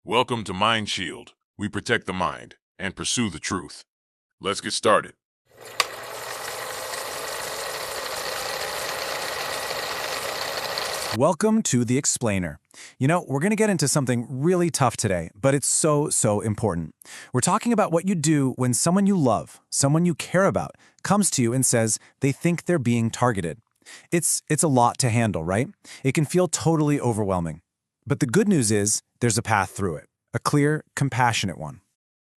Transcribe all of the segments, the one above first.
Welcome to Mind Shield. We protect the mind and pursue the truth. Let's get started. Welcome to The Explainer. We're going to get into something really tough today, but it's so important. We're talking about what you do when someone you love, someone you care about, comes to you and says they think they're being targeted. It's a lot to handle, right? It can feel totally overwhelming. But the good news is there's a path through it, a clear, compassionate one.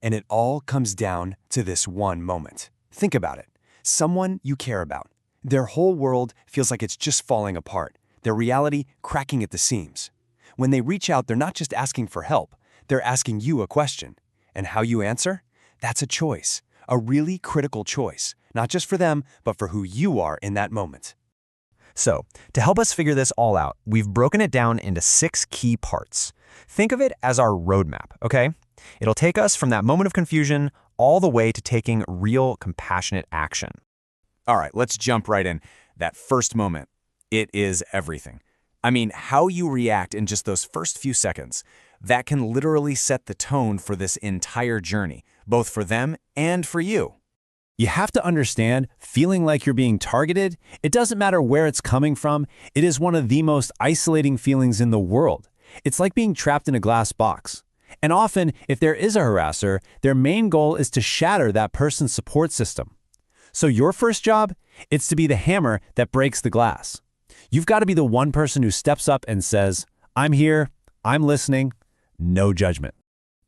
And it all comes down to this one moment. Think about it. Someone you care about. Their whole world feels like it's just falling apart. Their reality cracking at the seams. When they reach out, they're not just asking for help. They're asking you a question. And how you answer? That's a choice. A really critical choice. Not just for them, but for who you are in that moment. So, to help us figure this all out, we've broken it down into 6 key parts. Think of it as our roadmap, okay? It'll take us from that moment of confusion all the way to taking real compassionate action. All right, let's jump right in. That first moment. It is everything. I mean, how you react in just those first few seconds, that can literally set the tone for this entire journey, both for them and for you. You have to understand, feeling like you're being targeted, it doesn't matter where it's coming from, it is one of the most isolating feelings in the world. It's like being trapped in a glass box. And often, if there is a harasser, their main goal is to shatter that person's support system. So your first job, it's to be the hammer that breaks the glass. You've got to be the one person who steps up and says, I'm here, I'm listening, no judgment.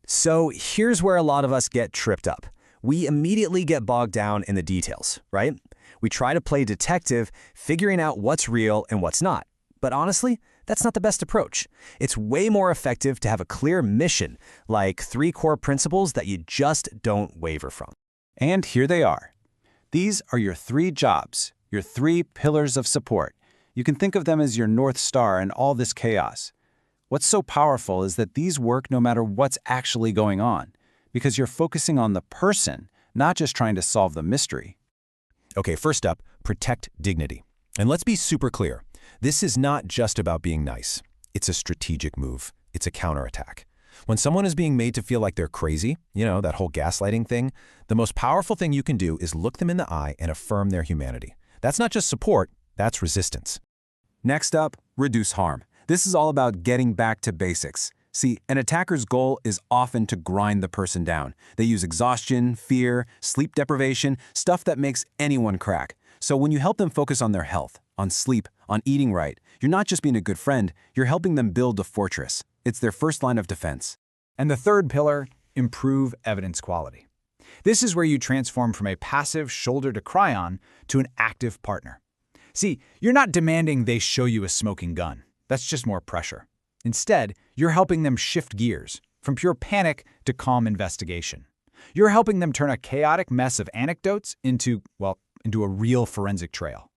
So here's where a lot of us get tripped up. We immediately get bogged down in the details, right? We try to play detective, figuring out what's real and what's not. But honestly, that's not the best approach. It's way more effective to have a clear mission, like 3 core principles that you just don't waver from. And here they are. These are your 3 jobs, your 3 pillars of support. You can think of them as your North Star in all this chaos. What's so powerful is that these work no matter what's actually going on, because you're focusing on the person, not just trying to solve the mystery. Okay, first up, protect dignity. And let's be super clear. This is not just about being nice. It's a strategic move. It's a counterattack. When someone is being made to feel like they're crazy, that whole gaslighting thing, the most powerful thing you can do is look them in the eye and affirm their humanity. That's not just support, that's resistance. Next up, reduce harm. This is all about getting back to basics. See, an attacker's goal is often to grind the person down. They use exhaustion, fear, sleep deprivation, stuff that makes anyone crack. So when you help them focus on their health, on sleep, on eating right, you're not just being a good friend, you're helping them build a fortress. It's their first line of defense. And the third pillar, improve evidence quality. This is where you transform from a passive shoulder to cry on to an active partner. See, you're not demanding they show you a smoking gun. That's just more pressure. Instead, you're helping them shift gears from pure panic to calm investigation. You're helping them turn a chaotic mess of anecdotes into a real forensic trail.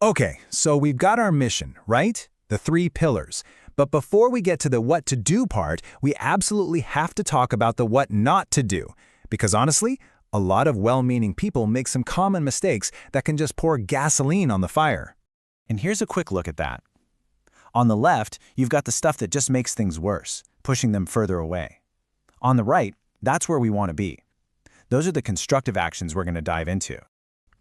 Okay, so we've got our mission, right? The 3 pillars. But before we get to the what to do part, we absolutely have to talk about the what not to do. Because honestly, a lot of well-meaning people make some common mistakes that can just pour gasoline on the fire. And here's a quick look at that. On the left, you've got the stuff that just makes things worse, pushing them further away. On the right, that's where we want to be. Those are the constructive actions we're going to dive into.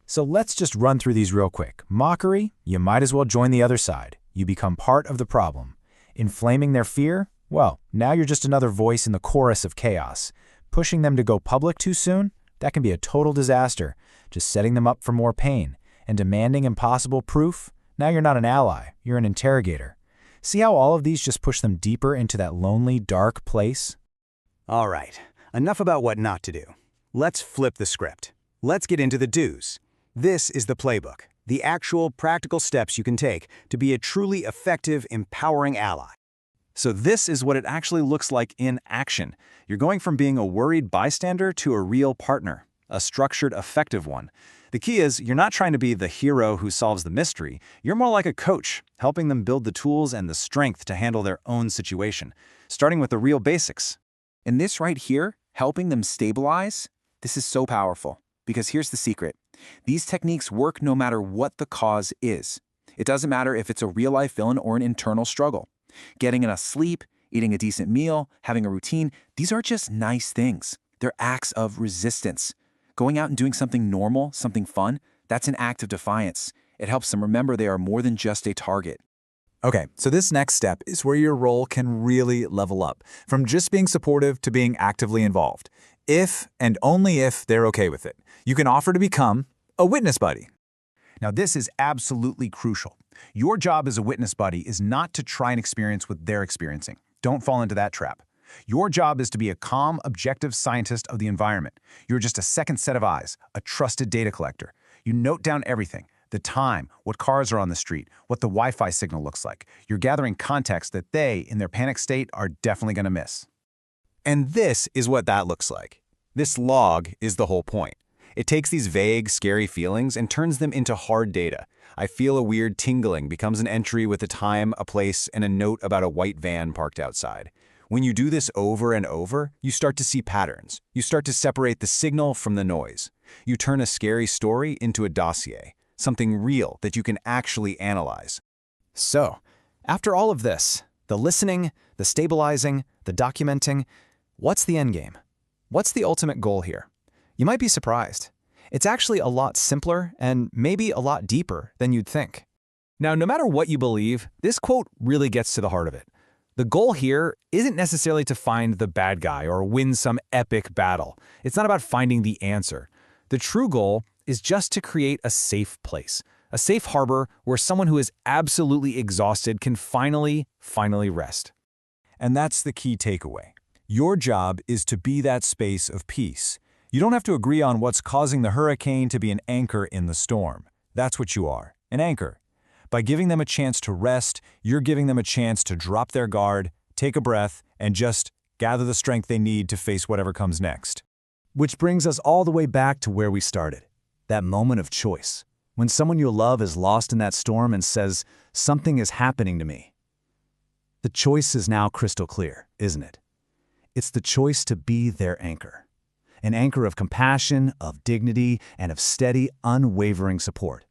So let's just run through these real quick. Mockery, you might as well join the other side. You become part of the problem. Inflaming their fear? Well, now you're just another voice in the chorus of chaos. Pushing them to go public too soon? That can be a total disaster, just setting them up for more pain. And demanding impossible proof? Now you're not an ally, you're an interrogator. See how all of these just push them deeper into that lonely, dark place? All right, enough about what not to do. Let's flip the script. Let's get into the do's. This is the playbook, the actual practical steps you can take to be a truly effective, empowering ally. So this is what it actually looks like in action. You're going from being a worried bystander to a real partner, a structured, effective one. The key is you're not trying to be the hero who solves the mystery. You're more like a coach, helping them build the tools and the strength to handle their own situation, starting with the real basics. And this right here, helping them stabilize, this is so powerful. Because here's the secret. These techniques work no matter what the cause is. It doesn't matter if it's a real-life villain or an internal struggle. Getting enough sleep, Eating a decent meal, having a routine, these are just nice things. They're acts of resistance. Going out and doing something normal, something fun, that's an act of defiance. It helps them remember they are more than just a target. Okay, so this next step is where your role can really level up, from just being supportive to being actively involved. If and only if they're okay with it, you can offer to become a witness buddy. Now, this is absolutely crucial. Your job as a witness buddy is not to try and experience what they're experiencing. Don't fall into that trap. Your job is to be a calm, objective scientist of the environment. You're just a second set of eyes, a trusted data collector. You note down everything. The time, what cars are on the street, what the Wi-Fi signal looks like. You're gathering context that they, in their panic state, are definitely going to miss. And this is what that looks like. This log is the whole point. It takes these vague, scary feelings and turns them into hard data. I feel a weird tingling becomes an entry with a time, a place, and a note about a white van parked outside. When you do this over and over, you start to see patterns. You start to separate the signal from the noise. You turn a scary story into a dossier, something real that you can actually analyze. So, after all of this, the listening, the stabilizing, the documenting, what's the end game? What's the ultimate goal here? You might be surprised. It's actually a lot simpler and maybe a lot deeper than you'd think. Now, no matter what you believe, this quote really gets to the heart of it. The goal here isn't necessarily to find the bad guy or win some epic battle. It's not about finding the answer. The true goal is just to create a safe place, a safe harbor where someone who is absolutely exhausted can finally rest. And that's the key takeaway. Your job is to be that space of peace. You don't have to agree on what's causing the hurricane to be an anchor in the storm. That's what you are, an anchor. By giving them a chance to rest, you're giving them a chance to drop their guard, take a breath, and just gather the strength they need to face whatever comes next. Which brings us all the way back to where we started. That moment of choice. When someone you love is lost in that storm and says, "Something is happening to me." The choice is now crystal clear, isn't it? It's the choice to be their anchor. An anchor of compassion, of dignity, and of steady, unwavering support.